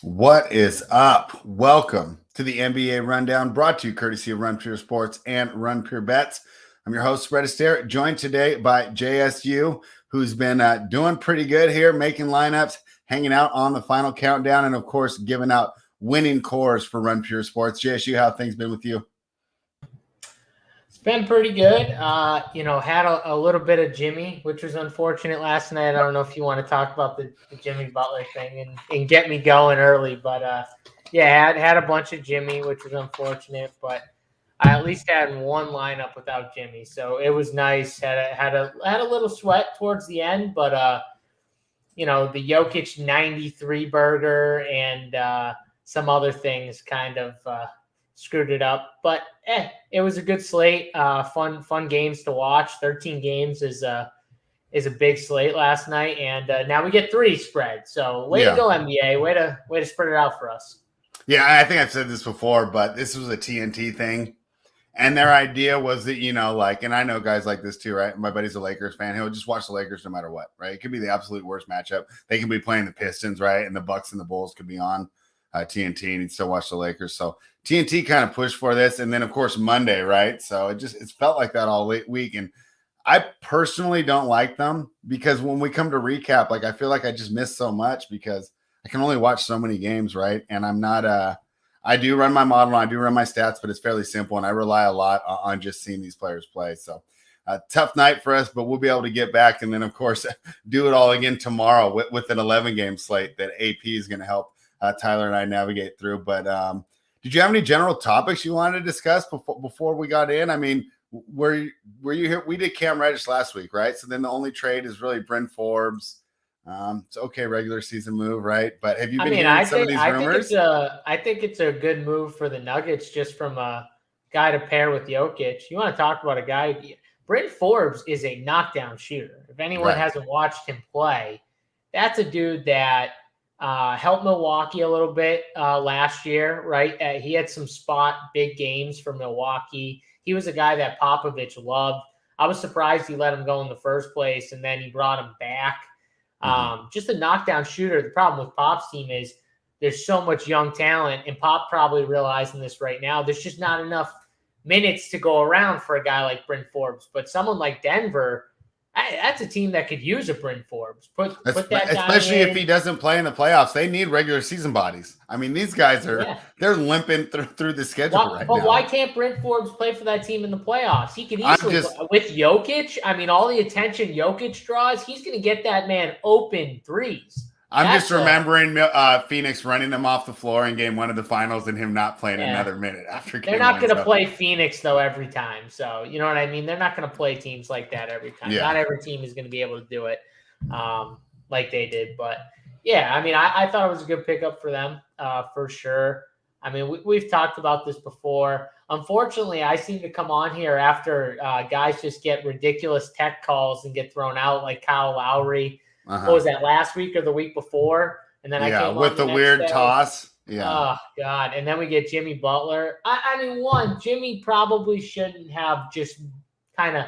What is up? Welcome to the NBA Rundown, brought to you courtesy of Run Pure Sports and Run Pure Bets. I'm your host, Astaire, joined today by JSU, who's been doing pretty good here, making lineups, hanging out on the final countdown, and of course, giving out winning cores for Run Pure Sports. JSU, how have things been with you? It's been pretty good. Had a little bit of Jimmy, which was unfortunate last night. I don't know if you want to talk about the Jimmy Butler thing and get me going early, but had a bunch of Jimmy, which was unfortunate. But I at least had one lineup without Jimmy, so it was nice. Had a little sweat towards the end, but the Jokic 93 burger and some other things kind of screwed it up. But it was a good slate. Fun games to watch. 13 games is a big slate last night, and now we get 3 spread. So way to go, NBA. Way to spread it out for us. Yeah, I think I've said this before, but this was a TNT thing. And their idea was that, and I know guys like this too, right? My buddy's a Lakers fan. He'll just watch the Lakers no matter what, right? It could be the absolute worst matchup. They can be playing the Pistons, right? And the Bucks and the Bulls could be on TNT, and he'd still watch the Lakers. So TNT kind of pushed for this. And then, of course, Monday, right? So it felt like that all week. And I personally don't like them because when we come to recap, I feel like I just missed so much because I can only watch so many games, right? And I'm not I do run my model, I do run my stats, but it's fairly simple, and I rely a lot on just seeing these players play. So tough night for us, but we'll be able to get back and then, of course, do it all again tomorrow with an 11-game slate that AP is going to help Tyler and I navigate through. But did you have any general topics you wanted to discuss before we got in? I mean, were you here? We did Cam Reddish last week, right? So then the only trade is really Bryn Forbes. It's okay, regular season move, right? But have you been hearing some of these rumors? I think it's a good move for the Nuggets just from a guy to pair with Jokic. You want to talk about a guy? Bryn Forbes is a knockdown shooter. If anyone hasn't watched him play, that's a dude that helped Milwaukee a little bit last year, right? He had some spot big games for Milwaukee. He was a guy that Popovich loved. I was surprised he let him go in the first place, and then he brought him back. Just a knockdown shooter. The problem with Pop's team is there's so much young talent, and Pop probably realizing this right now. There's just not enough minutes to go around for a guy like Bryn Forbes. But someone like Denver, that's a team that could use a Bryn Forbes. Put that guy especially in. If he doesn't play in the playoffs. They need regular season bodies. I mean, these guys they're limping through the schedule right now. But why can't Bryn Forbes play for that team in the playoffs? He can easily with Jokic. I mean, all the attention Jokic draws, he's going to get that man open threes. I'm just remembering Phoenix running them off the floor in game 1 of the finals and him not playing another minute after game 1. They're not going to play Phoenix, though, every time. So, you know what I mean? They're not going to play teams like that every time. Yeah. Not every team is going to be able to do it like they did. But, yeah, I mean, I thought it was a good pickup for them for sure. I mean, we've talked about this before. Unfortunately, I seem to come on here after guys just get ridiculous tech calls and get thrown out like Kyle Lowry. What was that, last week or the week before? And then I came with the weird toss. Yeah. Oh, God. And then we get Jimmy Butler. I mean, Jimmy probably shouldn't have just kind of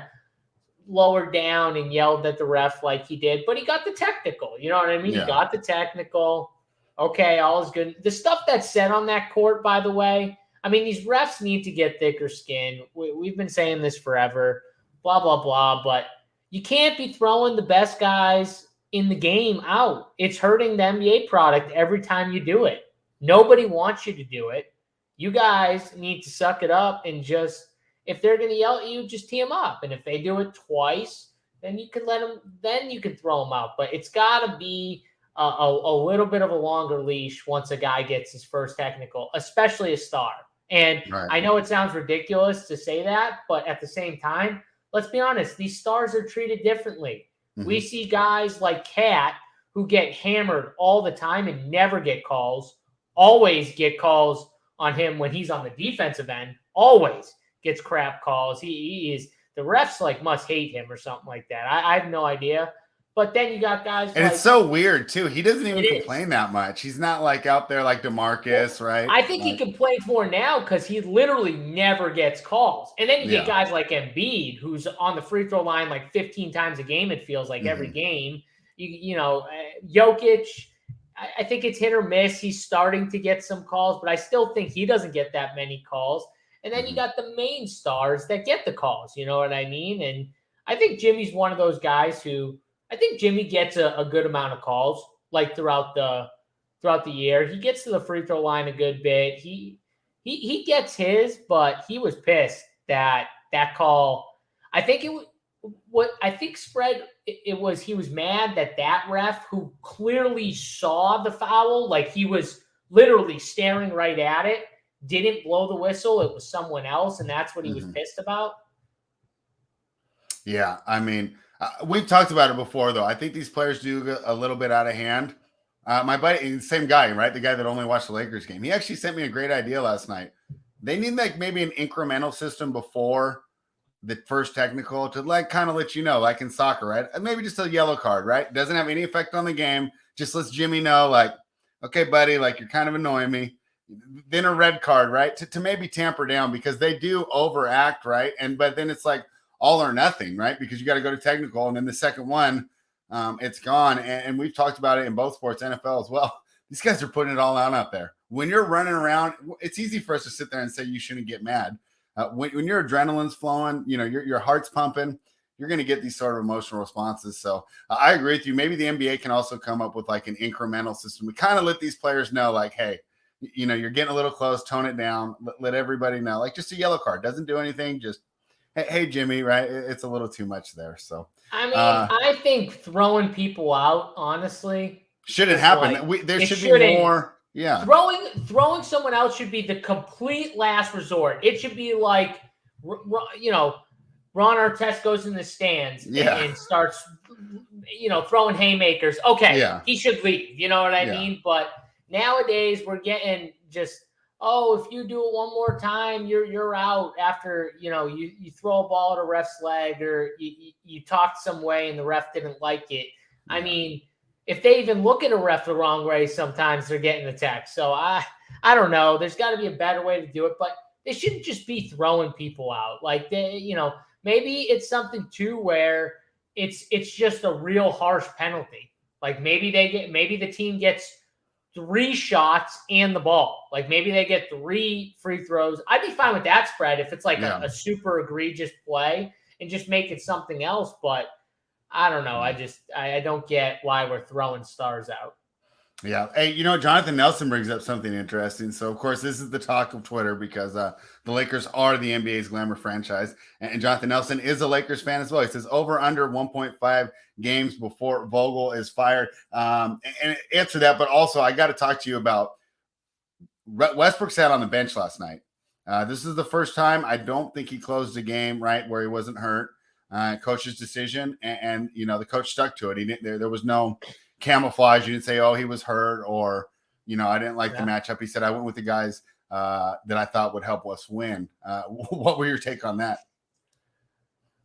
lowered down and yelled at the ref like he did, but he got the technical. You know what I mean? Yeah. He got the technical. Okay, all is good. The stuff that's said on that court, by the way, I mean, these refs need to get thicker skin. We've been saying this forever, blah, blah, blah, but you can't be throwing the best guys in the game out. It's hurting the NBA product every time you do it. Nobody wants you to do it. You guys need to suck it up and just, if they're going to yell at you, just tee them up. And if they do it twice, then you can then you can throw them out. But it's got to be a little bit of a longer leash once a guy gets his first technical, especially a star. And I know it sounds ridiculous to say that, but at the same time, let's be honest, these stars are treated differently. Mm-hmm. We see guys like Cat who get hammered all the time and never get calls, always get calls on him when he's on the defensive end, always gets crap calls. He is, the refs must hate him or something like that. I have no idea. But then you got guys and it's so weird, too. He doesn't even complain that much. He's not out there like DeMarcus, right? I think he complains more now because he literally never gets calls. And then you get guys like Embiid, who's on the free throw line 15 times a game, it feels like, every game. You know, Jokic, I think it's hit or miss. He's starting to get some calls, but I still think he doesn't get that many calls. And then you got the main stars that get the calls. You know what I mean? And I think Jimmy's one of those guys who I think Jimmy gets a good amount of calls like throughout the year. He gets to the free throw line a good bit. He gets his, but he was pissed that call. I think it was he was mad that ref who clearly saw the foul, like he was literally staring right at it, didn't blow the whistle. It was someone else, and that's what he was pissed about. Yeah, I mean, we've talked about it before, though. I think these players do a little bit out of hand. My buddy, same guy, right? The guy that only watched the Lakers game. He actually sent me a great idea last night. They need like maybe an incremental system before the first technical to like kind of let you know, like in soccer, right? Maybe just a yellow card, right? Doesn't have any effect on the game. Just lets Jimmy know, like, okay, buddy, like you're kind of annoying me. Then a red card, right? To maybe tamper down because they do overact, right? But then it's like all or nothing, right? Because you got to go to technical, and then the second one, it's gone. And we've talked about it in both sports, NFL as well. These guys are putting it all out there. When you're running around, it's easy for us to sit there and say you shouldn't get mad. When your adrenaline's flowing, you know, your heart's pumping, you're going to get these sort of emotional responses. So I agree with you. Maybe the NBA can also come up with like an incremental system. We kind of let these players know, like, hey, you know, you're getting a little close, tone it down, let everybody know. Like just a yellow card doesn't do anything. Just, hey, Jimmy, right? It's a little too much there. So, I mean, I think throwing people out, honestly, shouldn't happen. Like, there should be more. Yeah. Throwing someone out should be the complete last resort. It should be like, you know, Ron Artest goes in the stands and starts, you know, throwing haymakers. Okay, he should leave. You know what I mean? But nowadays we're getting just, if you do it one more time, you're out after, you know, you throw a ball at a ref's leg or you talked some way and the ref didn't like it. I mean, if they even look at a ref the wrong way, sometimes they're getting the text. So I don't know. There's got to be a better way to do it, but they shouldn't just be throwing people out. Like they, you know, maybe it's something too where it's just a real harsh penalty. Like maybe the team gets 3 shots and the ball. Like maybe they get 3 free throws. I'd be fine with that spread if it's like a super egregious play and just make it something else. But I don't know. I don't get why we're throwing stars out. Yeah. Hey, you know, Jonathan Nelson brings up something interesting. So, of course, this is the talk of Twitter because the Lakers are the NBA's glamour franchise. And Jonathan Nelson is a Lakers fan as well. He says over under 1.5 games before Vogel is fired. And answer that. But also, I got to talk to you about Westbrook sat on the bench last night. This is the first time I don't think he closed a game, right, where he wasn't hurt. Coach's decision. And, you know, the coach stuck to it. He didn't, there was no camouflage. You didn't say, he was hurt or, you know, I didn't like the matchup. He said, I went with the guys that I thought would help us win. What were your take on that?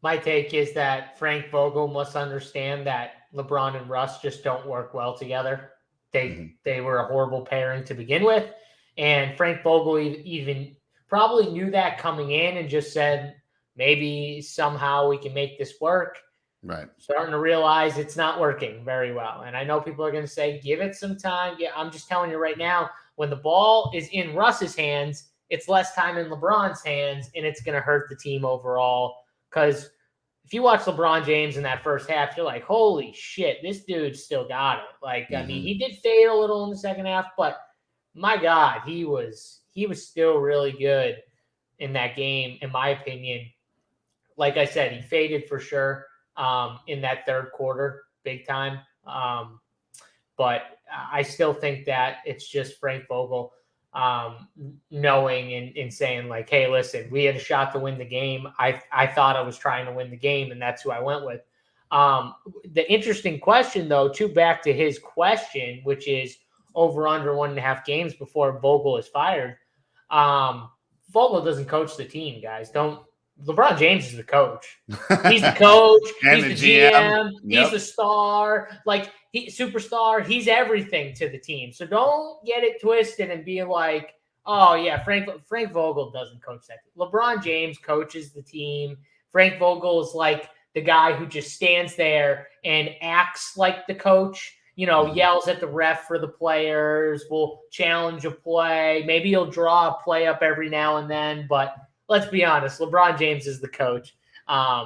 My take is that Frank Vogel must understand that LeBron and Russ just don't work well together. They were a horrible pairing to begin with. And Frank Vogel even probably knew that coming in and just said, maybe somehow we can make this work. Right. Starting to realize it's not working very well. And I know people are going to say, give it some time. Yeah, I'm just telling you right now, when the ball is in Russ's hands, it's less time in LeBron's hands, and it's going to hurt the team overall. Because if you watch LeBron James in that first half, you're like, holy shit, this dude still got it. Like, I mean, he did fade a little in the second half, but my God, he was still really good in that game, in my opinion. Like I said, he faded for sure in that third quarter, big time. But I still think that it's just Frank Vogel knowing and saying like, hey, listen, we had a shot to win the game. I thought I was trying to win the game, and that's who I went with. The interesting question, though, back to his question, which is over under 1.5 games before Vogel is fired. Vogel doesn't coach the team, guys. LeBron James is the coach. He's the coach. He's the GM. He's the star. Like, superstar. He's everything to the team. So don't get it twisted and be like, oh, yeah, Frank Vogel doesn't coach that team. LeBron James coaches the team. Frank Vogel is like the guy who just stands there and acts like the coach yells at the ref for the players, will challenge a play. Maybe he'll draw a play up every now and then, but let's be honest, LeBron James is the coach.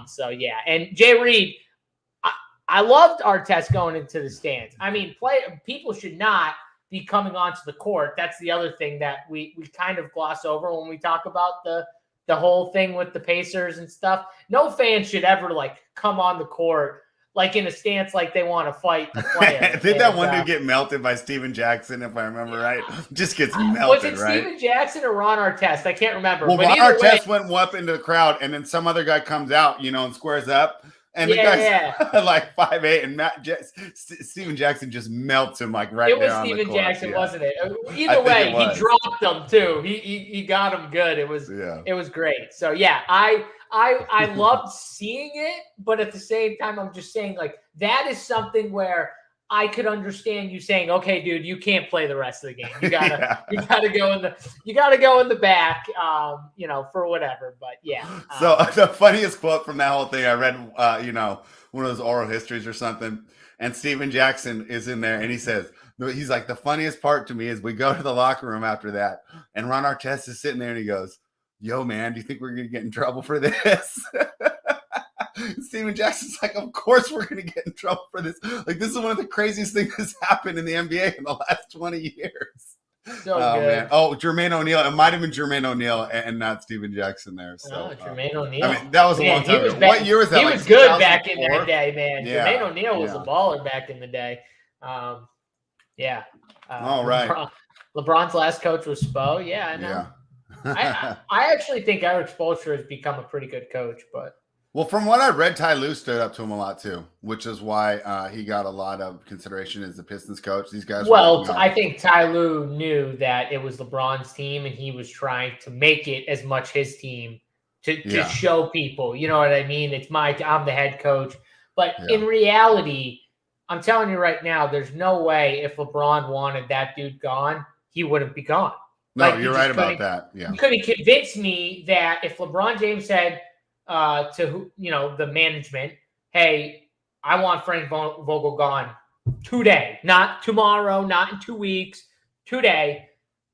So yeah. And Jay Reed, I loved Artest going into the stands. I mean, people should not be coming onto the court. That's the other thing that we kind of gloss over when we talk about the whole thing with the Pacers and stuff. No fan should ever come on the court in a stance like they want to fight the player. Did that one dude get melted by Steven Jackson, if I remember right? Just gets melted, was it right? Steven Jackson or Ron Artest? I can't remember. Well, Ron Artest went up into the crowd, and then some other guy comes out, and squares up. And the guy's 5'8", and Steven Jackson just melts him right there on the court. It was Steven Jackson, wasn't it? Either way, he dropped him too. He got him good. It was great. So yeah, I loved seeing it, but at the same time, I'm just saying that is something where I could understand you saying, okay, dude, you can't play the rest of the game. You gotta go in the back, for whatever. But yeah. So the funniest quote from that whole thing, I read, one of those oral histories or something, and Steven Jackson is in there, and he says, he's like, the funniest part to me is we go to the locker room after that, and Ron Artest is sitting there, and he goes, yo, man, do you think we're gonna get in trouble for this? Steven Jackson's like, of course we're going to get in trouble for this. This is one of the craziest things that's happened in the NBA in the last 20 years. So good. Man. Oh, Jermaine O'Neal. It might have been Jermaine O'Neal and not Steven Jackson there. So, Jermaine O'Neal. I mean, that was a long time ago. What year was that? He was good back in that day, man. Yeah. Jermaine O'Neal was a baller back in the day. Yeah. All right. LeBron's last coach was Spo. Yeah, I know. Yeah. I actually think Eric Spoelstra has become a pretty good coach, but. Well, from what I read, Ty Lue stood up to him a lot too, which is why he got a lot of consideration as the Pistons coach. These guys. Well, I think Ty Lue knew that it was LeBron's team, and he was trying to make it as much his team to show people. You know what I mean? I'm the head coach, but in reality, I'm telling you right now, there's no way if LeBron wanted that dude gone, he wouldn't be gone. No, you're right about that. Yeah, you couldn't convince me that if LeBron James said to the management, hey, I want Frank Vogel gone today, not tomorrow, not in 2 weeks, today,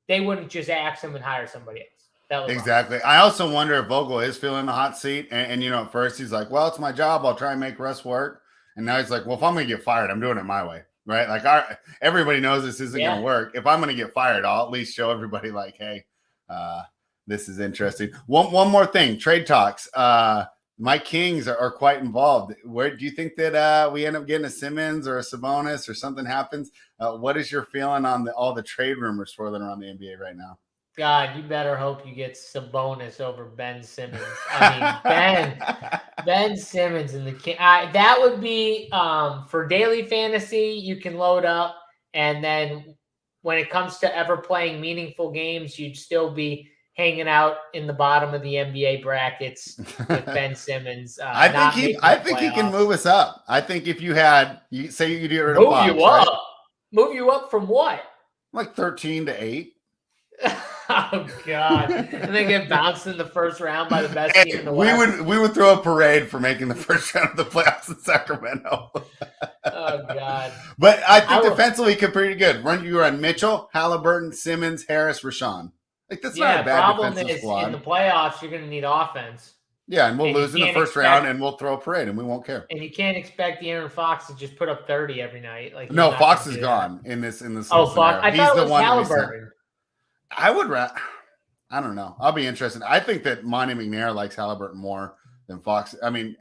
they wouldn't just axe him and hire somebody else. Exactly. I also wonder if Vogel is feeling the hot seat, and at first he's like, well, it's my job, I'll try and make Russ work, and now he's like, well, if I'm gonna get fired, I'm doing it my way, right? Everybody knows this isn't gonna work. If I'm gonna get fired, I'll at least show everybody hey, this is interesting. One more thing, trade talks. My Kings are quite involved. Where do you think that we end up getting a Simmons or a Sabonis or something happens? What is your feeling on all the trade rumors swirling around the NBA right now? God, you better hope you get Sabonis over Ben Simmons. I mean, Ben Simmons and the King. That would be for daily fantasy. You can load up, and then when it comes to ever playing meaningful games, you'd still be hanging out in the bottom of the NBA brackets with Ben Simmons. I think he can move us up. I think if you say you get rid of Fox, move you up from what? 13 to 8. Oh God! And they get bounced in the first round by the best team in the West. We would throw a parade for making the first round of the playoffs in Sacramento. Oh God! But I think defensively he could pretty good. You run Mitchell, Halliburton, Simmons, Harris, Rashawn. That's not a bad defensive squad. In the playoffs, you're going to need offense. Yeah, and we'll lose in the first round, and we'll throw a parade, and we won't care. And you can't expect De'Aaron Fox to just put up 30 every night. No, Fox is gone in this. Oh, Fox! I thought it was Halliburton. I don't know. I'll be interested. I think that Monty McNair likes Halliburton more than Fox. I mean,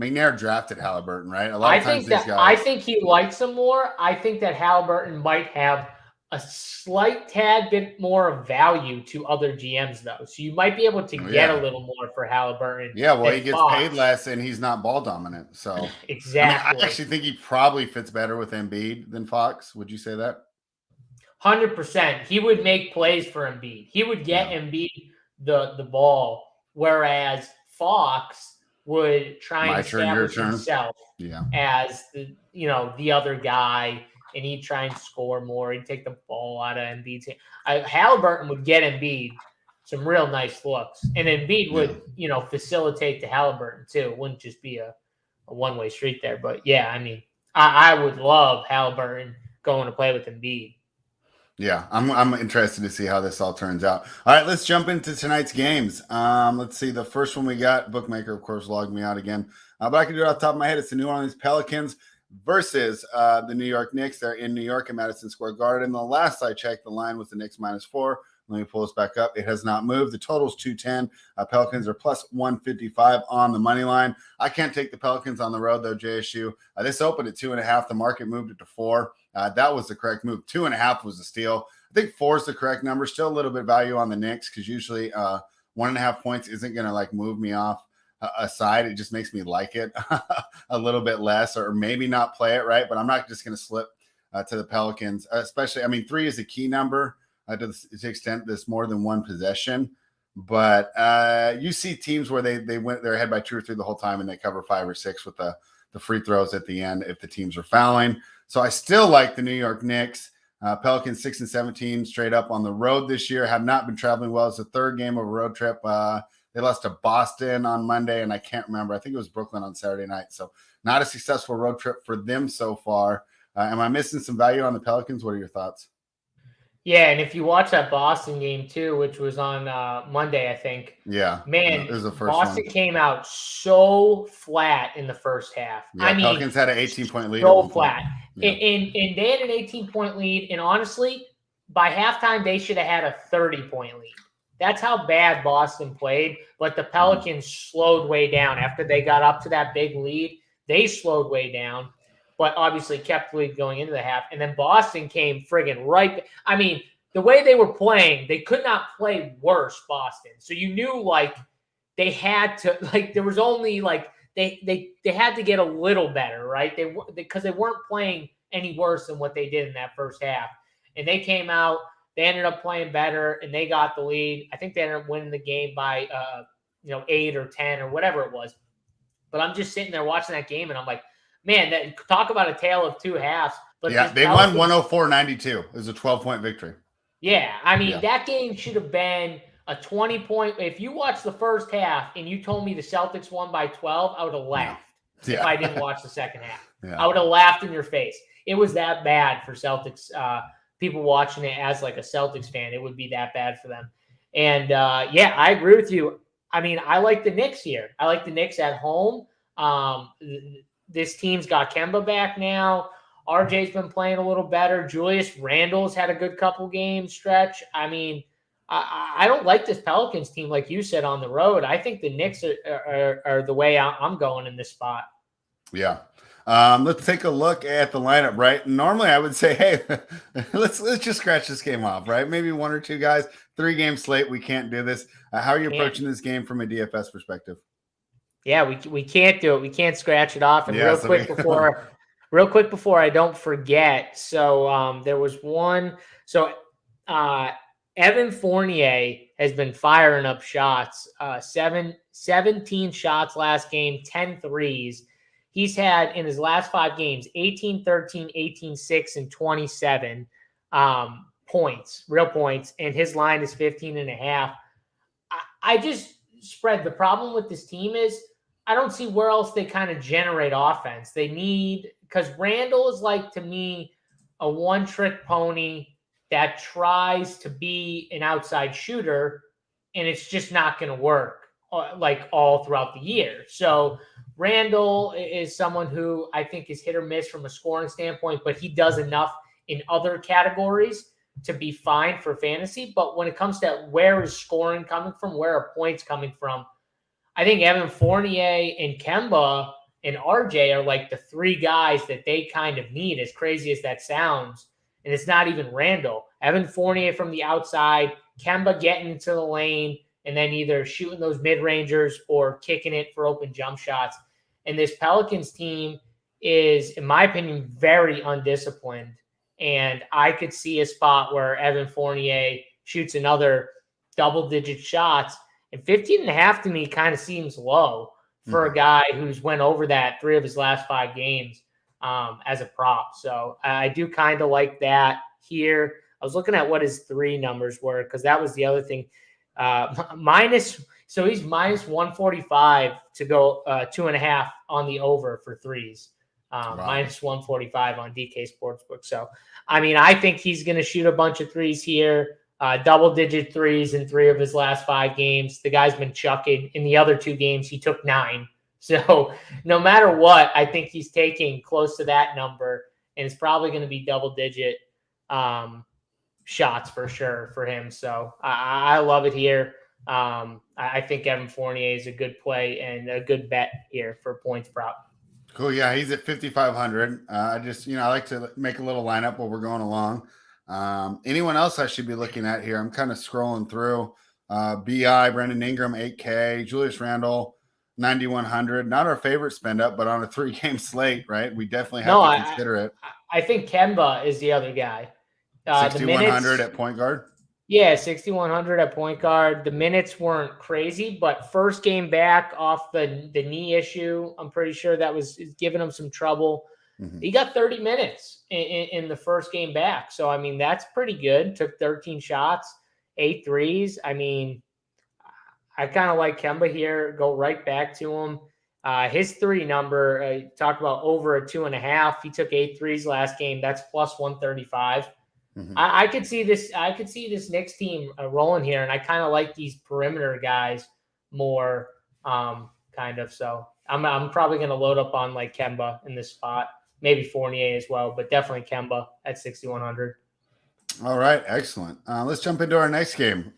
McNair drafted Halliburton, right? I think he likes him more. I think that Halliburton might have a slight tad bit more of value to other GMs, though. So you might be able to get a little more for Halliburton. Yeah, well, he gets paid less, and he's not ball dominant. So exactly. I actually think he probably fits better with Embiid than Fox. Would you say that? 100%. He would make plays for Embiid. He would get Embiid the ball, whereas Fox would try and establish himself as the other guy, and he'd try and score more. He'd take the ball out of Embiid's hand. Halliburton would get Embiid some real nice looks, and Embiid would facilitate to Halliburton too. It wouldn't just be a one-way street there. But yeah, I mean, I would love Halliburton going to play with Embiid. Yeah, I'm interested to see how this all turns out. All right, let's jump into tonight's games. Let's see. The first one we got, bookmaker, of course, logged me out again. But I can do it off the top of my head. It's the New Orleans Pelicans versus the New York Knicks. They're in New York at Madison Square Garden. The last I checked, the line was the Knicks -4. Let me pull this back up. It has not moved. The total's 210. Pelicans are plus 155 on the money line. I can't take the Pelicans on the road, though, JSU. This opened at 2.5. The market moved it to 4. That was the correct move. 2.5 was a steal. I think 4 is the correct number. Still a little bit value on the Knicks because usually 1.5 points isn't going to like move me off a side. It just makes me like it a little bit less, or maybe not play it right. But I'm not just going to slip to the Pelicans, especially. I mean, 3 is a key number to the extent there's more than one possession. But you see teams where they're ahead by 2 or 3 the whole time and they cover 5 or 6 with the free throws at the end if the teams are fouling. So I still like the New York Knicks. Pelicans 6-17 straight up on the road this year. Have not been traveling well. It's the third game of a road trip. They lost to Boston on Monday, and I can't remember. I think it was Brooklyn on Saturday night. So not a successful road trip for them so far. Am I missing some value on the Pelicans? What are your thoughts? Yeah, and if you watch that Boston game too, which was on Monday, I think. Yeah, man, it was the first Boston one. Came out so flat in the first half. Yeah, I mean, Pelicans had an 18-point lead. So flat. Yeah. And they had an 18-point lead, and honestly, by halftime, they should have had a 30-point lead. That's how bad Boston played, but the Pelicans slowed way down. After they got up to that big lead, they slowed way down, but obviously kept the lead going into the half. And then Boston came friggin' right. I mean, the way they were playing, they could not play worse, Boston. So you knew, like, they had to, like, there was only, like, they had to get a little better, right? Because they weren't playing any worse than what they did in that first half. And they came out, they ended up playing better, and they got the lead. I think they ended up winning the game by 8 or 10 or whatever it was. But I'm just sitting there watching that game, and I'm like, man, talk about a tale of 2 halves. But yeah, they won 104-92. It was a 12-point victory. Yeah, I mean, that game should have been a 20-point. If you watched the first half and you told me the Celtics won by 12, I would have laughed if I didn't watch the second half. I would have laughed in your face. It was that bad for Celtics. People watching it as like a Celtics fan, it would be that bad for them. And I agree with you. I mean, I like the Knicks here. I like the Knicks at home. This team's got Kemba back now. RJ's been playing a little better. Julius Randle's had a good couple games stretch. I mean, I don't like this Pelicans team, like you said, on the road. I think the Knicks are the way I'm going in this spot. Yeah. Let's take a look at the lineup, right? Normally I would say, hey, let's just scratch this game off, right? Maybe 1 or 2 guys, 3-game slate. We can't do this. How are you approaching this game from a DFS perspective? Yeah, we can't do it. We can't scratch it off. And real quick before I don't forget. So there was one. So Evan Fournier has been firing up shots. 17 shots last game, 10 threes. He's had in his last 5 games 18, 13, 18, 6, and 27 points, real points. And his line is 15.5. I just spread. The problem with this team is I don't see where else they kind of generate offense. They need, because Randle is like, to me, a one-trick pony that tries to be an outside shooter, and it's just not going to work like all throughout the year. So Randle is someone who I think is hit or miss from a scoring standpoint, but he does enough in other categories to be fine for fantasy. But when it comes to where is scoring coming from, where are points coming from, I think Evan Fournier and Kemba and RJ are like the 3 guys that they kind of need, as crazy as that sounds. And it's not even Randle. Evan Fournier from the outside, Kemba getting into the lane, and then either shooting those mid-rangers or kicking it for open jump shots. And this Pelicans team is, in my opinion, very undisciplined. And I could see a spot where Evan Fournier shoots another double-digit shots. And 15.5 to me kind of seems low for a guy who's went over that 3 of his last 5 games as a prop. So I do kind of like that here. I was looking at what his 3 numbers were, because that was the other thing. So he's minus 145 to go 2.5 on the over for threes. Wow. minus 145 on DK Sportsbook. So, I mean, I think he's going to shoot a bunch of threes here, double-digit threes in 3 of his last 5 games. The guy's been chucking. In the other 2 games, he took 9. So, no matter what, I think he's taking close to that number, and it's probably going to be double-digit shots for sure for him. So, I love it here. I think Evan Fournier is a good play and a good bet here for points prop. Cool. Yeah, he's at 5,500. I like to make a little lineup while we're going along. Anyone else I should be looking at here? I'm kind of scrolling through. BI, Brandon Ingram, 8K, Julius Randle, 9,100. Not our favorite spend up, but on a 3-game slate, right? We definitely have to consider it. I think Kemba is the other guy. 6,100 at point guard. Yeah, 6,100 at point guard. The minutes weren't crazy, but first game back off the knee issue, I'm pretty sure that was giving him some trouble. Mm-hmm. He got 30 minutes in the first game back. So, I mean, that's pretty good. Took 13 shots, 8 threes. I mean, I kind of like Kemba here. Go right back to him. His 3 number, talked about over a 2.5. He took 8 threes last game. That's plus 135. Mm-hmm. I could see this. I could see this Knicks team rolling here, and I kind of like these perimeter guys more, kind of. So I'm probably going to load up on like Kemba in this spot, maybe Fournier as well, but definitely Kemba at 6,100. All right, excellent. Let's jump into our next game.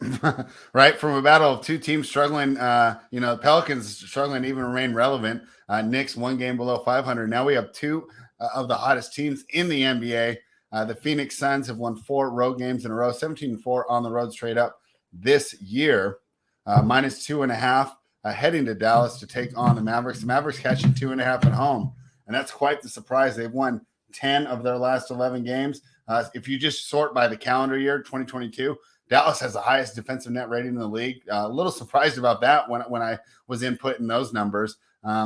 Right, from a battle of 2 teams struggling, Pelicans struggling to even remain relevant. Knicks 1 game below 500. Now we have 2 of the hottest teams in the NBA. The Phoenix Suns have won 4 road games in a row, 17-4 on the road straight up this year. Minus 2.5, heading to Dallas to take on the Mavericks. The Mavericks catching 2.5 at home, and that's quite the surprise. They've won 10 of their last 11 games. If you just sort by the calendar year, 2022, Dallas has the highest defensive net rating in the league. A little surprised about that when I was inputting those numbers.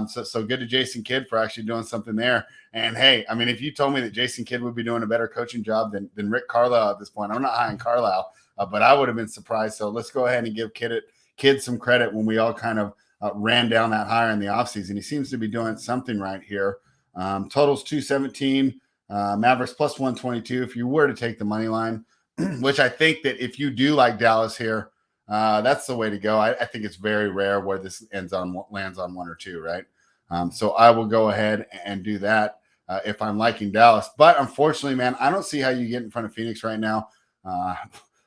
So good to Jason Kidd for actually doing something there. And hey, I mean, if you told me that Jason Kidd would be doing a better coaching job than Rick Carlisle at this point, I'm not high on Carlisle, but I would have been surprised. So let's go ahead and give Kidd some credit when we all kind of ran down that higher in the offseason. He seems to be doing something right here. Totals 217, Mavericks plus 122. If you were to take the money line, which I think that if you do like Dallas here, that's the way to go. I think it's very rare where this lands on 1 or 2, right? So I will go ahead and do that if I'm liking Dallas. But unfortunately, man, I don't see how you get in front of Phoenix right now.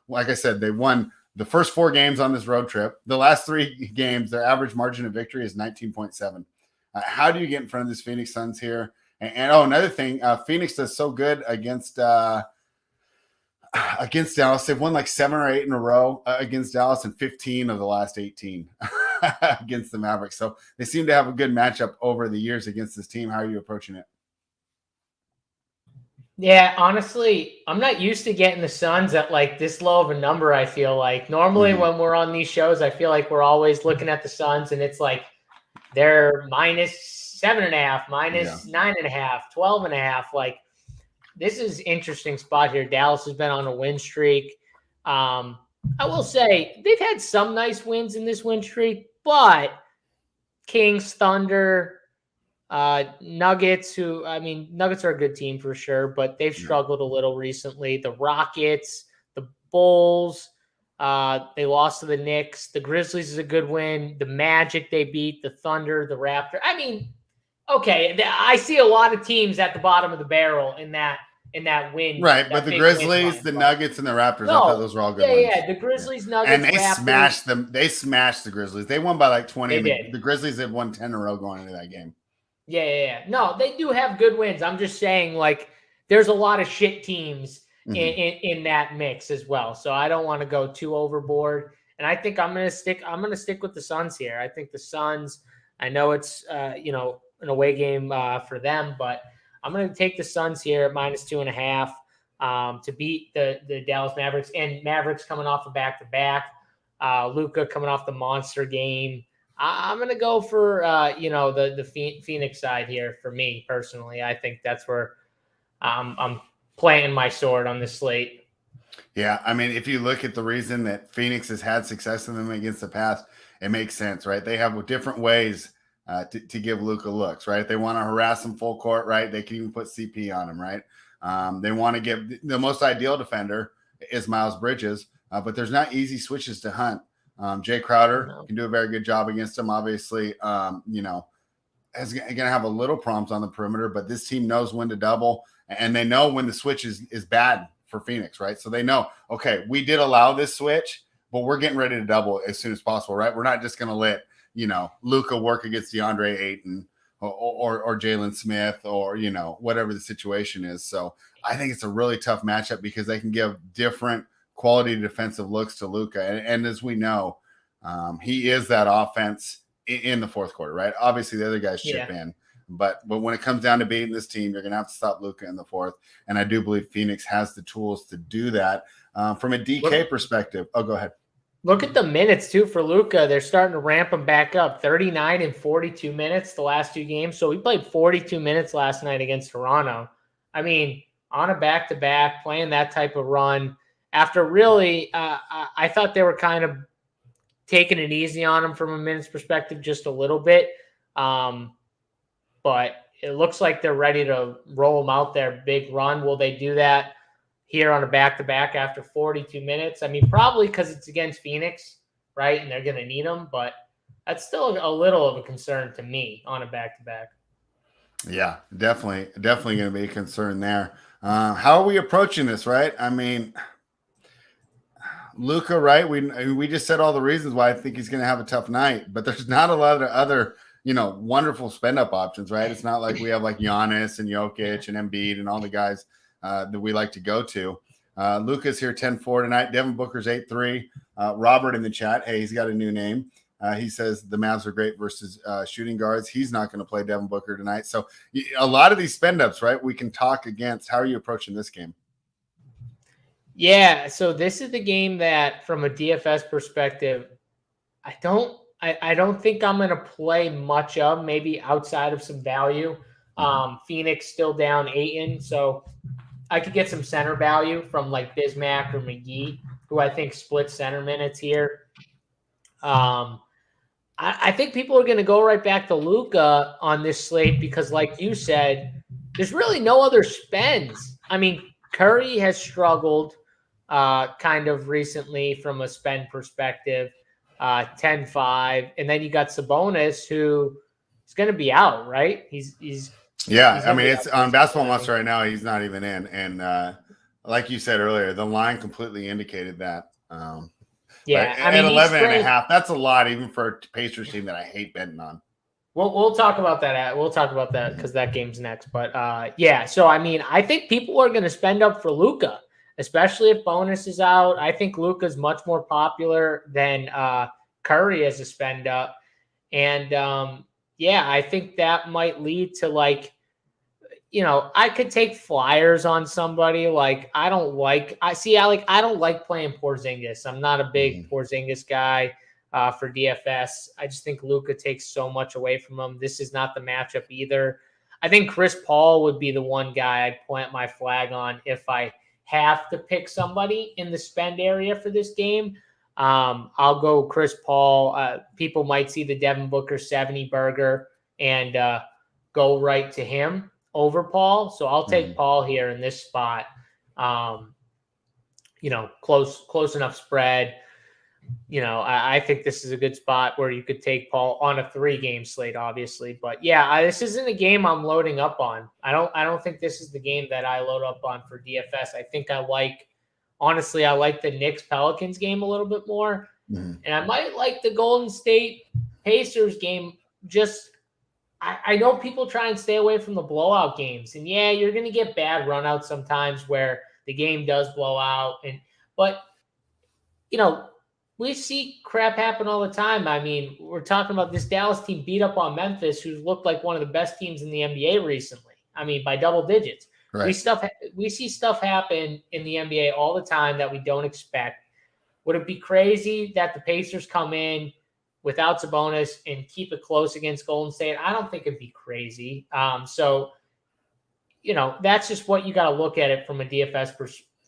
Like I said, they won the first 4 games on this road trip. The last 3 games, their average margin of victory is 19.7. How do you get in front of this Phoenix Suns here? And another thing, Phoenix does so good against Dallas. They've won like 7 or 8 in a row against Dallas and 15 of the last 18 against the Mavericks. So they seem to have a good matchup over the years against this team. How are you approaching it? Yeah, honestly, I'm not used to getting the Suns at like this low of a number. I feel like normally when we're on these shows, I feel like we're always looking at the Suns and it's like they're minus 7.5, minus 9.5, 12.5. Like, this is interesting spot here. Dallas has been on a win streak. I will say they've had some nice wins in this win streak, but Kings, Thunder, Nuggets, Nuggets are a good team for sure, but they've struggled a little recently. The Rockets, the Bulls, they lost to the Knicks. The Grizzlies is a good win. The Magic they beat. The Thunder, the Raptors. I mean, okay, I see a lot of teams at the bottom of the barrel in that win. Right, but the Grizzlies, the Nuggets, and the Raptors, I thought those were all good wins. Yeah, the Grizzlies, Nuggets, and they Raptors. smashed them. They smashed the Grizzlies. They won by like 20. They did. The Grizzlies had won 10 in a row going into that game. Yeah. No, they do have good wins. I'm just saying, like, there's a lot of shit teams in that mix as well. So I don't want to go too overboard. And I think I'm gonna stick with the Suns here. I think the Suns, I know it's an away game for them, but I'm going to take the Suns here at minus 2.5 to beat the Dallas Mavericks, and Mavericks coming off a back-to-back. Luka coming off the monster game. I'm going to go for the Phoenix side here for me personally. I think that's where I'm playing my sword on this slate. Yeah, I mean, if you look at the reason that Phoenix has had success in them against the past, it makes sense, right? They have different ways to give Luka looks, right? If they want to harass him full court, right? They can even put CP on him, right? They want to give the most ideal defender is Miles Bridges, but there's not easy switches to hunt. Jay Crowder can do a very good job against him. Obviously, is going to have a little problems on the perimeter, but this team knows when to double, and they know when the switch is bad for Phoenix, right? So they know, okay, we did allow this switch, but we're getting ready to double as soon as possible, right? We're not just going to let, Luka work against DeAndre Ayton or Jalen Smith or, whatever the situation is. So I think it's a really tough matchup because they can give different quality defensive looks to Luka. And as we know, he is that offense in the fourth quarter, right? Obviously, the other guys chip in. But when it comes down to beating this team, you're going to have to stop Luka in the fourth. And I do believe Phoenix has the tools to do that. From a DK perspective, go ahead. Look at the minutes, too, for Luka. They're starting to ramp him back up. 39 and 42 minutes the last two games. So he played 42 minutes last night against Toronto. I mean, on a back-to-back, playing that type of run. After really, I thought they were kind of taking it easy on him from a minutes perspective just a little bit. But it looks like they're ready to roll him out there. Big run. Will they do that here on a back-to-back after 42 minutes? I mean, probably because it's against Phoenix, right? And they're going to need him. But that's still a little of a concern to me on a back-to-back. Yeah, definitely going to be a concern there. How are we approaching this, right? I mean, Luka, right? We just said all the reasons why I think he's going to have a tough night, but there's not a lot of other, wonderful spend-up options, right? It's not like we have like Giannis and Jokic and Embiid and all the guys that we like to go to. Luka's here 10-4 tonight. Devin Booker's 8-3. Robert in the chat, hey, he's got a new name. He says the Mavs are great versus shooting guards. He's not going to play Devin Booker tonight. So a lot of these spend-ups, right, we can talk against. How are you approaching this game? Yeah, so this is the game that, from a DFS perspective, I don't think I'm going to play much of, maybe outside of some value. Phoenix still down Ayton, so I could get some center value from like Bismack or McGee, who I think split center minutes here. I think people are going to go right back to Luka on this slate because, like you said, there's really no other spends. I mean, Curry has struggled kind of recently from a spend perspective, 10-5. And then you got Sabonis, who is going to be out, right? He's I mean, it's on Basketball Monster right now. He's not even in. And like you said earlier, the line completely indicated that. Yeah, I mean, at 11.5, that's a lot even for a Pacers team that I hate betting on. We'll talk about that. We'll talk about that because that game's next. But so I mean, I think people are going to spend up for Luka, especially if Bonus is out. I think Luka's much more popular than Curry as a spend up, and I think that might lead to like, I could take flyers on somebody. Like I don't like playing Porzingis. I'm not a big Porzingis guy. For DFS, I just think Luka takes so much away from him. This is not the matchup either. I think Chris Paul would be the one guy I'd plant my flag on if I have to pick somebody in the spend area for this game. I'll go Chris Paul. People might see the Devin Booker 70 burger and go right to him over Paul. So I'll take Paul here in this spot. Close enough spread. I think this is a good spot where you could take Paul on a 3-game slate, obviously. But this isn't a game I'm loading up on. I don't think this is the game that I load up on for DFS. I think I like the Knicks Pelicans game a little bit more. And I might like the Golden State Pacers game. Just, I know people try and stay away from the blowout games. And you're going to get bad runouts sometimes where the game does blow out. But we see crap happen all the time. I mean, we're talking about this Dallas team beat up on Memphis, who's looked like one of the best teams in the NBA recently. I mean, by double digits. Right. We see stuff happen in the NBA all the time that we don't expect. Would it be crazy that the Pacers come in without Sabonis and keep it close against Golden State? I don't think it'd be crazy. So that's just what you got to look at it from a DFS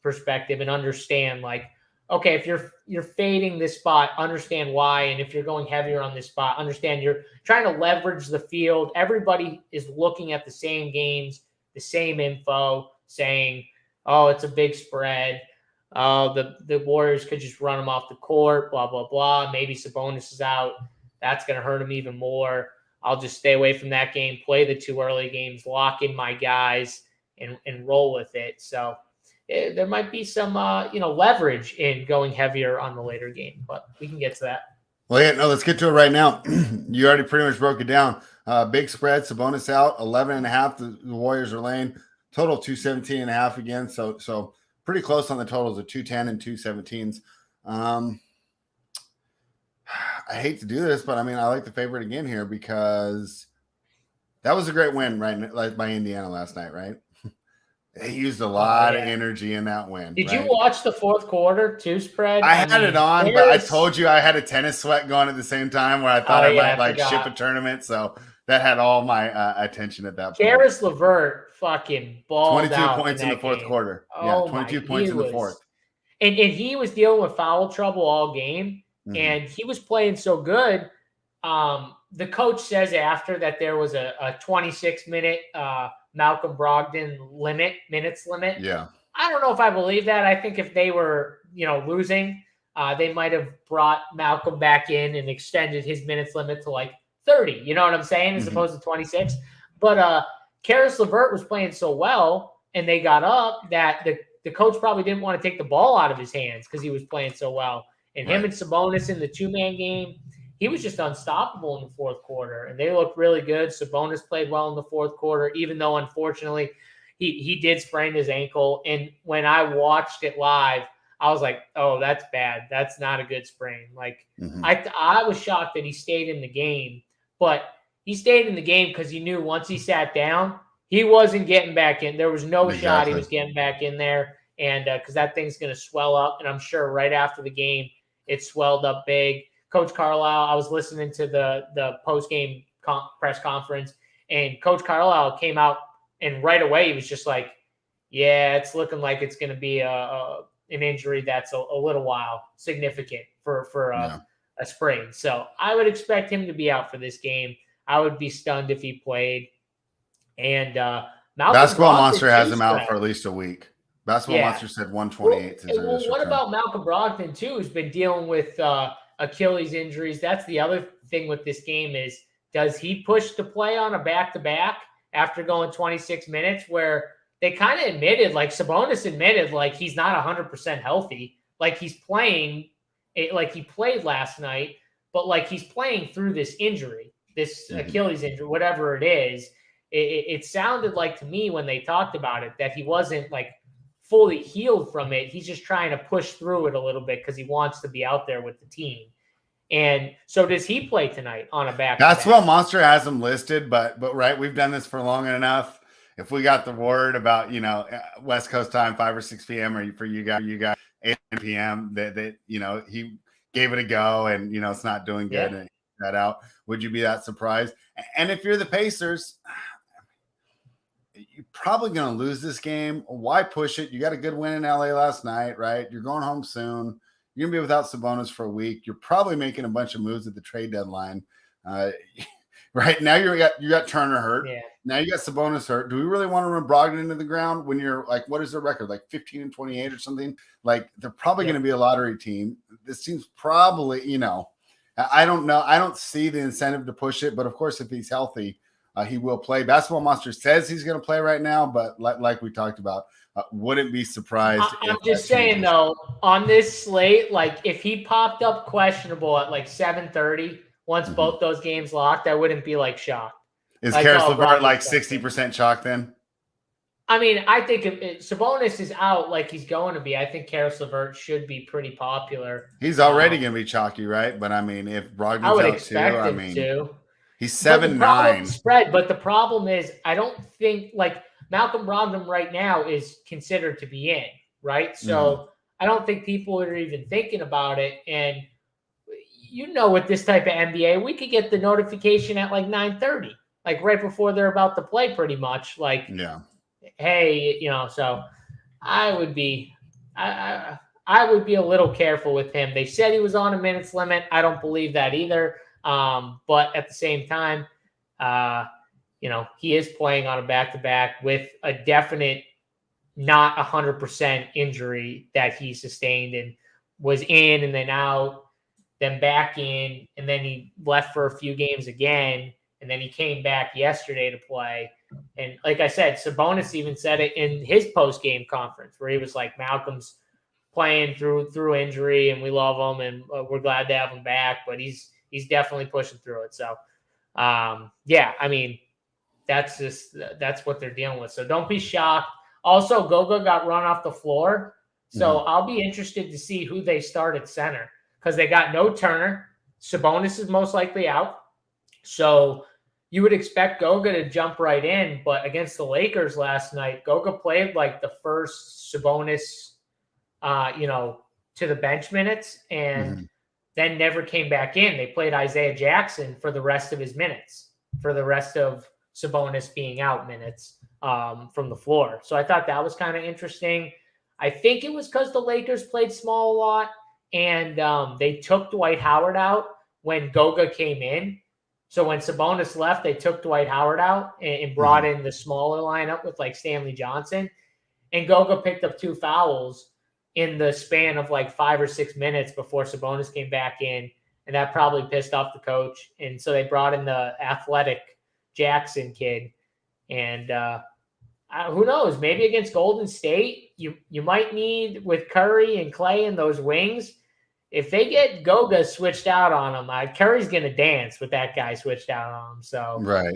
perspective and understand, like, okay, if you're fading this spot, understand why. And if you're going heavier on this spot, understand you're trying to leverage the field. Everybody is looking at the same games, the same info, saying, oh, it's a big spread. Oh, the Warriors could just run them off the court, blah, blah, blah. Maybe Sabonis is out. That's going to hurt him even more. I'll just stay away from that game, play the 2 early games, lock in my guys, and roll with it. So there might be some, leverage in going heavier on the later game, but we can get to that. Well, yeah, no, let's get to it right now. You already pretty much broke it down. Big spread, Sabonis out, 11.5. The Warriors are laying. Total 217.5 again. So pretty close on the totals of 210 and 217s. I hate to do this, but I mean, I like the favorite again here because that was a great win, right? Like by Indiana last night, right? They used a lot of energy in that win. Did you watch the fourth quarter two spread? I had it on, but I told you I had a tennis sweat going at the same time where I thought I might ship a tournament. So that had all my attention at that point. Karis LeVert fucking balled 22 out points in the fourth quarter. Oh, 22 points in the fourth. And he was dealing with foul trouble all game, and he was playing so good. The coach says after that there was a 26-minute Malcolm Brogdon minutes limit. Yeah. I don't know if I believe that. I think if they were, losing, they might have brought Malcolm back in and extended his minutes limit to like 30. You know what I'm saying? As opposed to 26. But Karis LeVert was playing so well, and they got up that the coach probably didn't want to take the ball out of his hands because he was playing so well. And him and Sabonis in the 2-man game, he was just unstoppable in the fourth quarter, and they looked really good. Sabonis played well in the fourth quarter, even though, unfortunately, he did sprain his ankle. And when I watched it live, I was like, oh, that's bad. That's not a good sprain. Like, I was shocked that he stayed in the game, but he stayed in the game because he knew once he sat down, he wasn't getting back in. There was no shot he was getting back in there, and because that thing's going to swell up. And I'm sure right after the game, it swelled up big. Coach Carlisle, I was listening to the post-game press conference, and Coach Carlisle came out, and right away he was just like, yeah, it's looking like it's going to be an injury that's a little while significant for a sprain. So I would expect him to be out for this game. I would be stunned if he played. And Basketball Monster has him out for at least a week. Basketball Monster said 128. Well, what about Malcolm Brogdon, too, who's been dealing with Achilles injuries? That's the other thing with this game is, does he push to play on a back-to-back after going 26 minutes where they kind of admitted, like Sabonis admitted, like he's not 100% healthy. Like he's playing, like he played last night, but like he's playing through this injury, this Achilles injury, whatever it is. It sounded like to me when they talked about it that he wasn't like fully healed from it. He's just trying to push through it a little bit because he wants to be out there with the team. And so does he play tonight on a back? That's what Monster has him listed, but right, we've done this for long enough. If we got the word about, West Coast time, 5 or 6 p.m. or for you guys 8 p.m. that he gave it a go and it's not doing good and that out. Would you be that surprised? And if you're the Pacers, you're probably going to lose this game. Why push it? You got a good win in LA last night, right? You're going home soon. You're going to be without Sabonis for a week. You're probably making a bunch of moves at the trade deadline. Right now, you got Turner hurt. Yeah. Now you got Sabonis hurt. Do we really want to run Brogdon into the ground when you're like, what is their record? Like 15-28 or something? Like they're probably going to be a lottery team. This team's probably, I don't know. I don't see the incentive to push it, but of course, if he's healthy, he will play. Basketball Monster says he's going to play right now, but like we talked about, wouldn't be surprised. I'm just saying though, on this slate, like if he popped up questionable at like 7:30, once both those games locked, I wouldn't be like shocked. Is Karis LeVert like 60% chalk then? I mean, I think if Sabonis is out like he's going to be, I think Karis LeVert should be pretty popular. He's already going to be chalky, right? But I mean, if Brogdon's I would out expect too, him I mean, to. He's 7'9". Spread, but the problem is, I don't think like Malcolm Brogdon right now is considered to be in, right? So I don't think people are even thinking about it. And with this type of NBA, we could get the notification at like 9:30, like right before they're about to play, pretty much. Like, hey, so I would be, I I would be a little careful with him. They said he was on a minutes limit. I don't believe that either. But at the same time, he is playing on a back-to-back with a definite not 100% injury that he sustained and was in and then out, then back in, and then he left for a few games again, and then he came back yesterday to play. And like I said, Sabonis even said it in his post-game conference where he was like, Malcolm's playing through injury, and we love him, and we're glad to have him back, but he's definitely pushing through it. So, that's what they're dealing with. So don't be shocked. Also, Goga got run off the floor, so I'll be interested to see who they start at center because they got no Turner. Sabonis is most likely out, so you would expect Goga to jump right in. But against the Lakers last night, Goga played like the first Sabonis, to the bench minutes, and then never came back in. They played Isaiah Jackson for the rest of his minutes, for the rest of Sabonis being out minutes from the floor. So I thought that was kind of interesting. I think it was because the Lakers played small a lot, and they took Dwight Howard out when Goga came in. So when Sabonis left, they took Dwight Howard out and brought in the smaller lineup with like Stanley Johnson. And Goga picked up 2 fouls in the span of like 5 or 6 minutes before Sabonis came back in. And that probably pissed off the coach. And so they brought in the athletic Jackson kid. And who knows, maybe against Golden State, you might need with Curry and Clay and those wings. If they get Goga switched out on him, Curry's going to dance with that guy switched out on him. So right,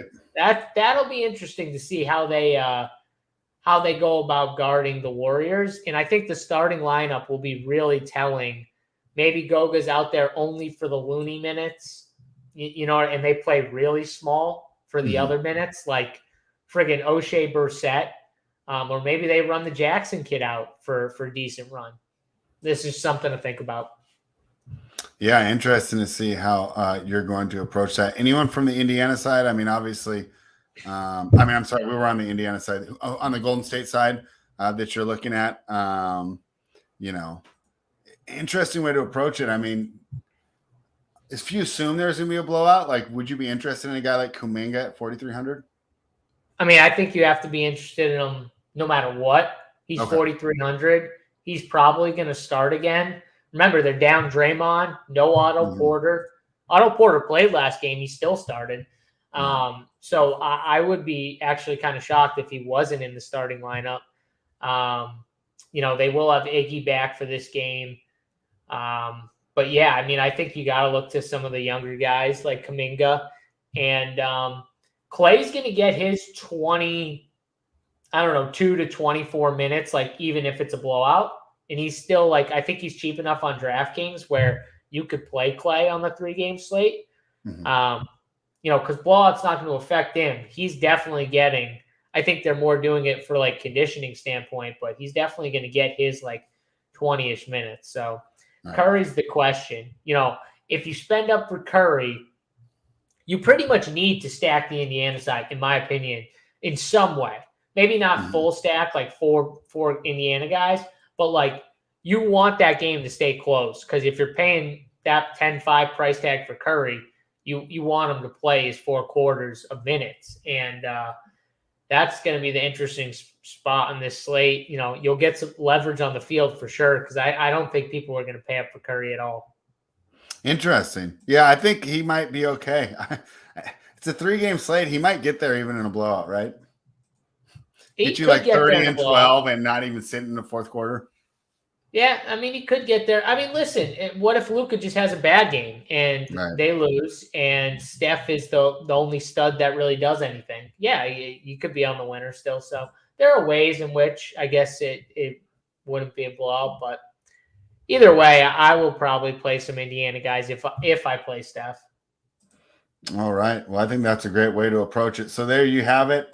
that'll be interesting to see how they go about guarding the Warriors. And I think the starting lineup will be really telling. Maybe Goga's out there only for the Looney minutes, and they play really small for the other minutes, like friggin' O'Shea Brissett. Or maybe they run the Jackson kid out for a decent run. This is something to think about. Yeah, interesting to see how you're going to approach that. Anyone from the Indiana side? I mean, obviously, I'm sorry, we were on the Indiana side. On the Golden State side that you're looking at, interesting way to approach it. I mean, if you assume there's going to be a blowout, like, would you be interested in a guy like Kuminga at 4,300? I mean, I think you have to be interested in him no matter what. He's 4,300. He's probably going to start again. Remember, they're down Draymond, no Otto Porter. Otto Porter played last game. He still started. So I would be actually kind of shocked if he wasn't in the starting lineup. They will have Iggy back for this game. But, yeah, I mean, I think you got to look to some of the younger guys like Kuminga. And Clay's going to get his 2 to 24 minutes, like even if it's a blowout. And he's still I think he's cheap enough on DraftKings where you could play Clay on the 3-game slate. Because blowout's not going to affect him. He's definitely getting, I think they're more doing it for conditioning standpoint, but he's definitely going to get his 20-ish minutes. So Curry's the question. If you spend up for Curry, you pretty much need to stack the Indiana side, in my opinion, in some way. Maybe not full stack, four Indiana guys, but you want that game to stay close because if you're paying that 10-5 price tag for Curry, you want him to play his 4 quarters of minutes. And that's going to be the interesting spot on this slate. You'll get some leverage on the field for sure because I don't think people are going to pay up for Curry at all. Interesting. Yeah, I think he might be okay. It's a 3-game slate. He might get there even in a blowout, right? Get you 30 and 12 and not even sit in the fourth quarter. Yeah, I mean, he could get there. I mean, listen, what if Luka just has a bad game and they lose and Steph is the only stud that really does anything? Yeah, you could be on the winner still. So there are ways in which I guess it wouldn't be a blowout, but either way, I will probably play some Indiana guys if I play Steph. All right. Well, I think that's a great way to approach it. So there you have it.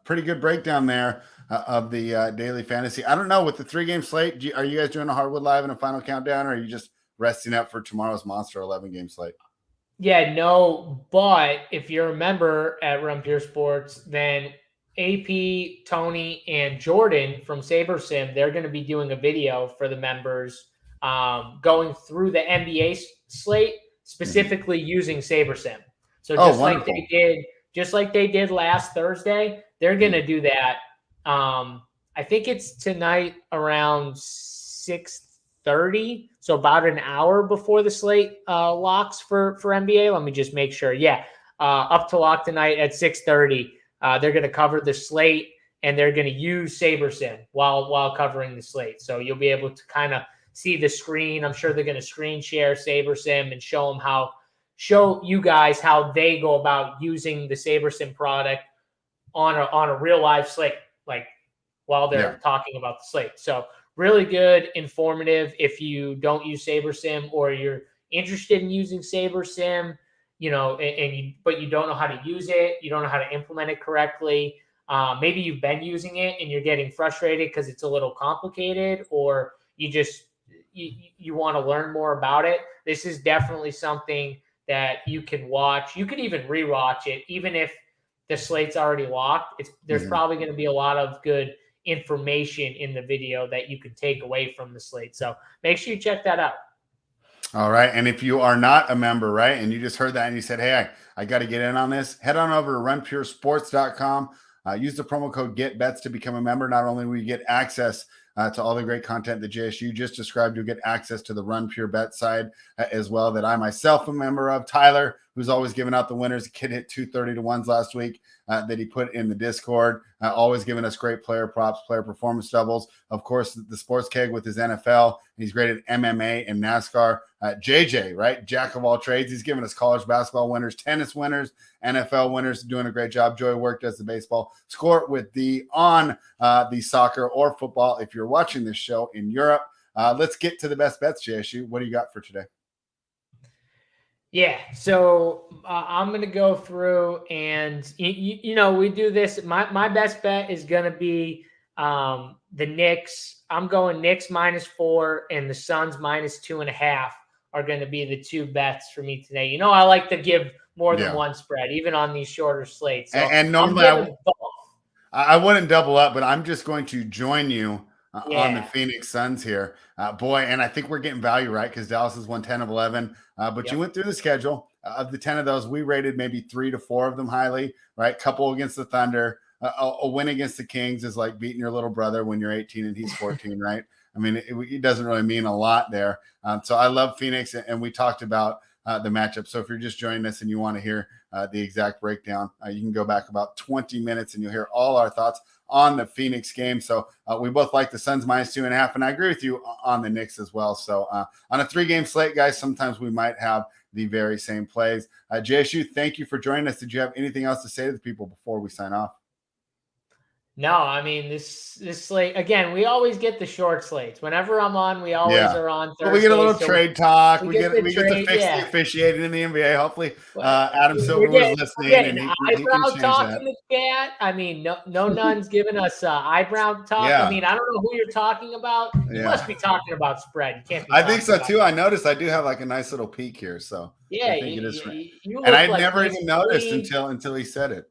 Pretty good breakdown there of the daily fantasy. I don't know, with the 3-game slate, are you guys doing a hardwood live and a final countdown, or are you just resting up for tomorrow's monster 11-game slate? Yeah, no. But if you're a member at Run Pure Sports, then AP, Tony, and Jordan from SaberSim, they're going to be doing a video for the members going through the NBA slate, specifically using SaberSim. So just like they did last Thursday, they're going to do that. I think it's tonight around 6:30, so about an hour before the slate locks for NBA. Let me just make sure. Yeah, up to lock tonight at 6:30. They're going to cover the slate, and they're going to use SaberSim while covering the slate. So you'll be able to kind of see the screen. I'm sure they're going to screen share SaberSim and show you guys how they go about using the SaberSim product on a real live slate, like while they're talking about the slate. So really good, informative. If you don't use SaberSim or you're interested in using SaberSim, but you don't know how to use it, you don't know how to implement it correctly. Maybe you've been using it and you're getting frustrated because it's a little complicated, or you want to learn more about it. This is definitely something that you can watch. You could even rewatch it, even if the slate's already locked. There's probably going to be a lot of good information in the video that you could take away from the slate. So make sure you check that out. All right. And if you are not a member, right, and you just heard that and you said, hey, I got to get in on this, head on over to runpuresports.com. Use the promo code GETBETS to become a member. Not only will you get access to all the great content that JSU just described, you'll get access to the Run Pure Bet side as well that I myself am a member of. Tyler, who's always giving out the winners. The kid hit 230-1s last week that he put in the Discord. Always giving us great player props, player performance doubles. Of course, the Sports Keg with his NFL. He's great at MMA and NASCAR. JJ, right? Jack of all trades. He's giving us college basketball winners, tennis winners, NFL winners, doing a great job. Joey Work does the baseball. Score with the soccer or football if you're watching this show in Europe. Let's get to the best bets, JSU. What do you got for today? Yeah, so I'm going to go through and, we do this. My best bet is going to be the Knicks. I'm going Knicks -4 and the Suns -2.5 are going to be the two bets for me today. I like to give more than one spread, even on these shorter slates. So and normally I wouldn't double up, but I'm just going to join you on the Phoenix Suns here. And I think we're getting value, right? Because Dallas has won 10 of 11. But you went through the schedule. Of the 10 of those, we rated maybe 3 to 4 of them highly, right? Couple against the Thunder. A win against the Kings is like beating your little brother when you're 18 and he's 14, right? I mean, it doesn't really mean a lot there. So I love Phoenix, and we talked about the matchup. So if you're just joining us and you want to hear the exact breakdown, you can go back about 20 minutes and you'll hear all our thoughts on the Phoenix game. So we both like the Suns -2.5, and I agree with you on the Knicks as well. So on a 3-game slate, guys, sometimes we might have the very same plays. JSU, thank you for joining us. Did you have anything else to say to the people before we sign off? No, I mean, this slate, again, we always get the short slates. Whenever I'm on, we always are on Thursday. Well, we get a little trade talk. We get to fix the officiating in the NBA. Hopefully, Adam Silver was listening. And eyebrow talk in the chat. I mean, no none's giving us eyebrow talk. Yeah. I mean, I don't know who you're talking about. You must be talking about spread. You can't be I think so, too. I noticed I do have like a nice little peak here. So yeah, I think it is. And I never even noticed until he said it.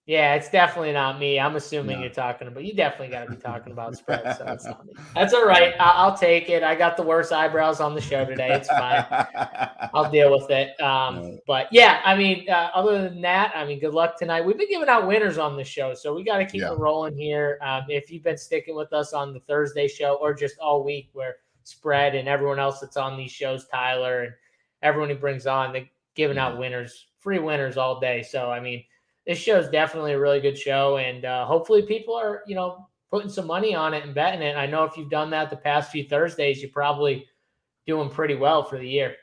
Yeah, it's definitely not me. I'm assuming you're talking about. You definitely got to be talking about spread. So it's not me. That's all right. I'll take it. I got the worst eyebrows on the show today. It's fine. I'll deal with it. But yeah, I mean, other than that, I mean, good luck tonight. We've been giving out winners on the show, so we got to keep it rolling here. If you've been sticking with us on the Thursday show or just all week, where spread and everyone else that's on these shows, Tyler and everyone he brings on, they're giving out winners, free winners all day. So I mean, this show is definitely a really good show, and hopefully people are, putting some money on it and betting it. I know if you've done that the past few Thursdays, you're probably doing pretty well for the year.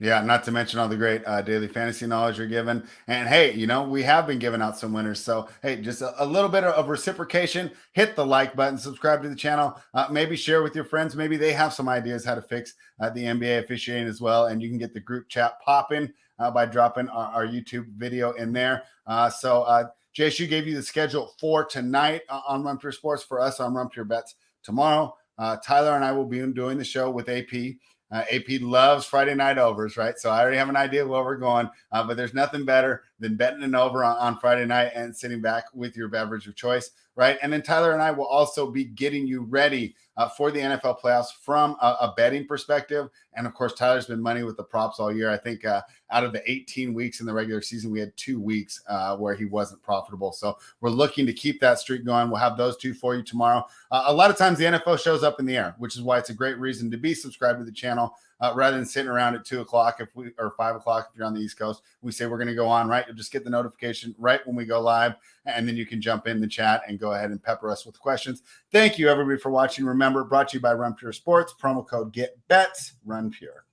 Yeah, not to mention all the great daily fantasy knowledge you're giving. And hey, we have been giving out some winners. So hey, just a little bit of reciprocation. Hit the like button, subscribe to the channel, maybe share with your friends. Maybe they have some ideas how to fix the NBA officiating as well. And you can get the group chat popping by dropping our YouTube video in there. So JSU gave you the schedule for tonight on Run Pure Sports, for us on Run Pure Bets tomorrow. Tyler and I will be doing the show with AP. AP loves Friday night overs, right? So I already have an idea of where we're going, but there's nothing better than betting an over on Friday night and sitting back with your beverage of choice, right? And then Tyler and I will also be getting you ready for the NFL playoffs from a betting perspective. And of course, Tyler's been money with the props all year. I think out of the 18 weeks in the regular season, we had 2 weeks where he wasn't profitable. So we're looking to keep that streak going. We'll have those 2 for you tomorrow. A lot of times the NFL shows up in the air, which is why it's a great reason to be subscribed to the channel. Rather than sitting around at 2 o'clock or 5 o'clock if you're on the East Coast, we say we're going to go on, right? You'll just get the notification right when we go live, and then you can jump in the chat and go ahead and pepper us with questions. Thank you, everybody, for watching. Remember, brought to you by Run Pure Sports. Promo code GETBETS. Run Pure.